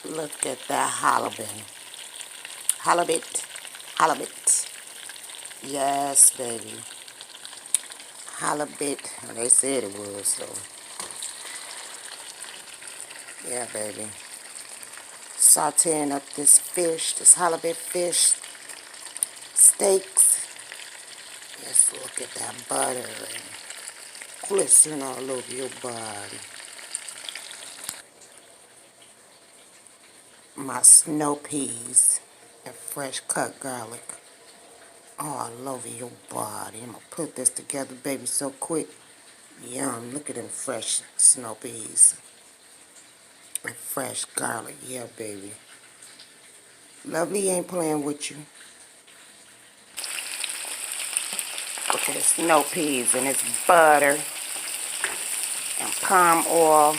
Look at that halibut. Halibut. Halibut. Yes, baby. Halibut. Well, they said it was, so. Yeah, baby. Sauteing up this fish, this halibut fish. Steaks. Just look at that butter and glistening all over your body. My snow peas and fresh cut garlic all over your body. I'm gonna put this together, baby, so quick. Yum, look at them fresh snow peas and fresh garlic. Yeah, baby. Lovely ain't playing with you. Look at the snow peas and its butter and palm oil.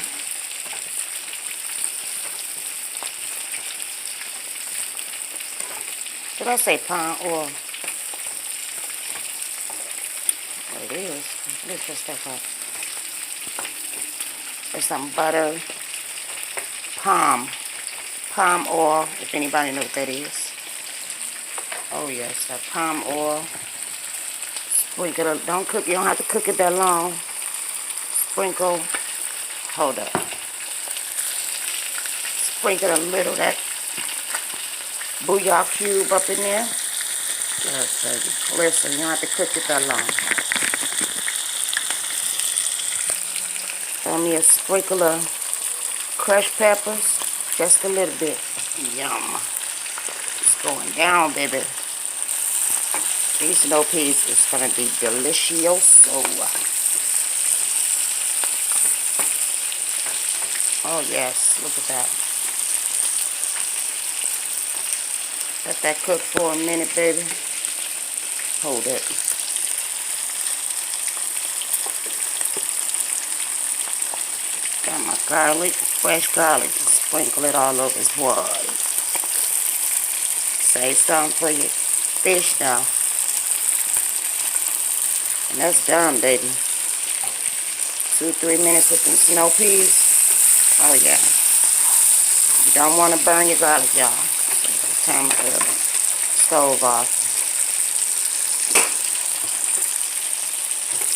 Did I say palm oil? Well, it is. Let's just step up. There's some butter, palm oil, if anybody knows what that is. Oh yes, that palm oil. Sprinkle it. Don't cook. You don't have to cook it that long. Sprinkle. Hold up. Sprinkle a little of that bouillon cube up in there. Yes, baby. Listen, you don't have to cook it that long. Throw me a sprinkle of crushed peppers. Just a little bit. Yum. It's going down, baby. These snow peas is going to be delicious. Oh, yes. Look at that. Let that cook for a minute, baby. Hold it. Got my garlic, fresh garlic. Sprinkle it all over his body. Say something for your fish now. And that's done, baby. 2-3 minutes with them snow peas. Oh, yeah. You don't want to burn your garlic, y'all. So turn the stove off.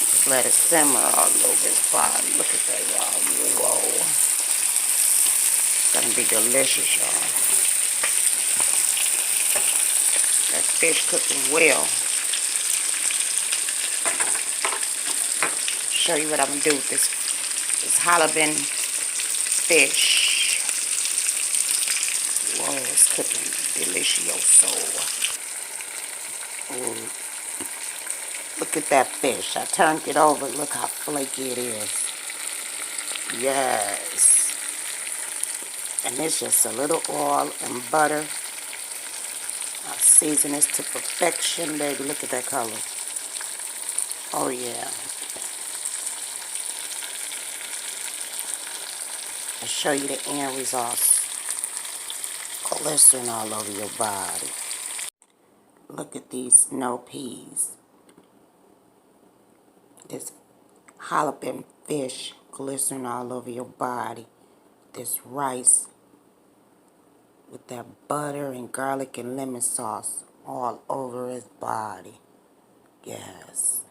Just let it simmer all over his body. Look at that, y'all. Whoa. It's going to be delicious, y'all. That fish cooking well. Show you what I'm going to do with this halibut fish. Whoa, it's cooking delicioso. Ooh. Look at that fish. I turned it over. Look how flaky it is. Yes. And it's just a little oil and butter. I season this to perfection, baby. Look at that color. Oh, yeah. I'll show you the end results. Glycerin all over your body. Look at these snow peas. This halibut fish, glycerin all over your body. This rice with that butter and garlic and lemon sauce all over his body. Yes.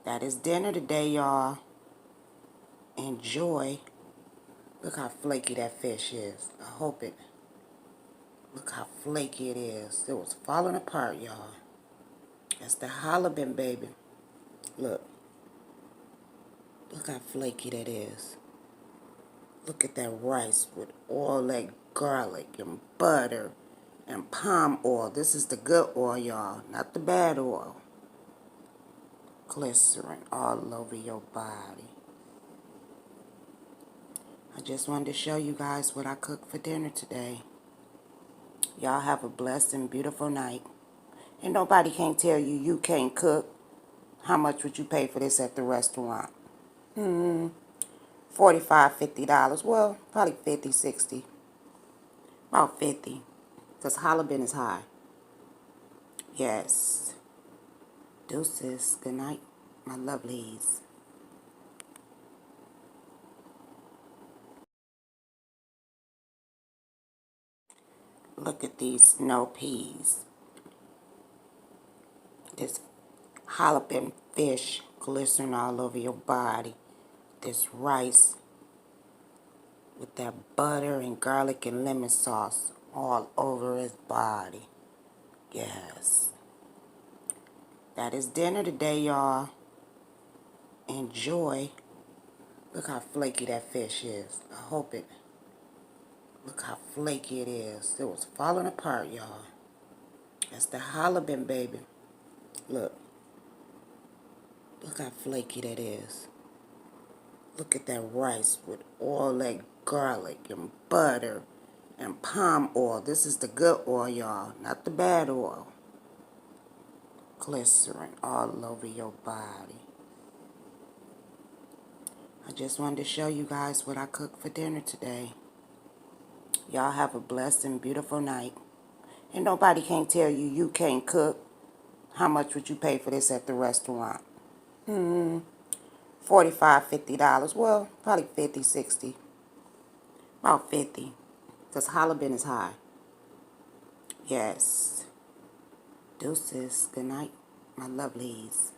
That is dinner today, y'all. Enjoy. Look how flaky that fish is. I hope it. Look how flaky it is. It was falling apart, y'all. That's the halibut, baby. Look. Look how flaky that is. Look at that rice with all that garlic and butter and palm oil. This is the good oil, y'all, not the bad oil. Glycerin all over your body. I just wanted to show you guys what I cooked for dinner today. Y'all have a blessed and beautiful night. And nobody can tell you you can't cook. How much would you pay for this at the restaurant? $45, $50. Well, probably 50, 60. About 50. Because halibut is high. Yes. Deuces. Good night, my lovelies. Look at these snow peas. This jalapeno fish glistening all over your body. This rice with that butter and garlic and lemon sauce all over his body. Yes. That is dinner today, y'all. Enjoy. Look how flaky that fish is. I hope it. Look how flaky it is. It was falling apart, y'all. That's the halibut, baby. Look. Look how flaky that is. Look at that rice with all that garlic and butter and palm oil. This is the good oil, y'all, not the bad oil. Glycerin all over your body. I just wanted to show you guys what I cooked for dinner today. Y'all have a blessed and beautiful night. And nobody can tell you you can't cook. How much would you pay for this at the restaurant? $45, $50. Well, probably 50, 60. About 50. Because halibut is high. Yes. Deuces. Good night, my lovelies.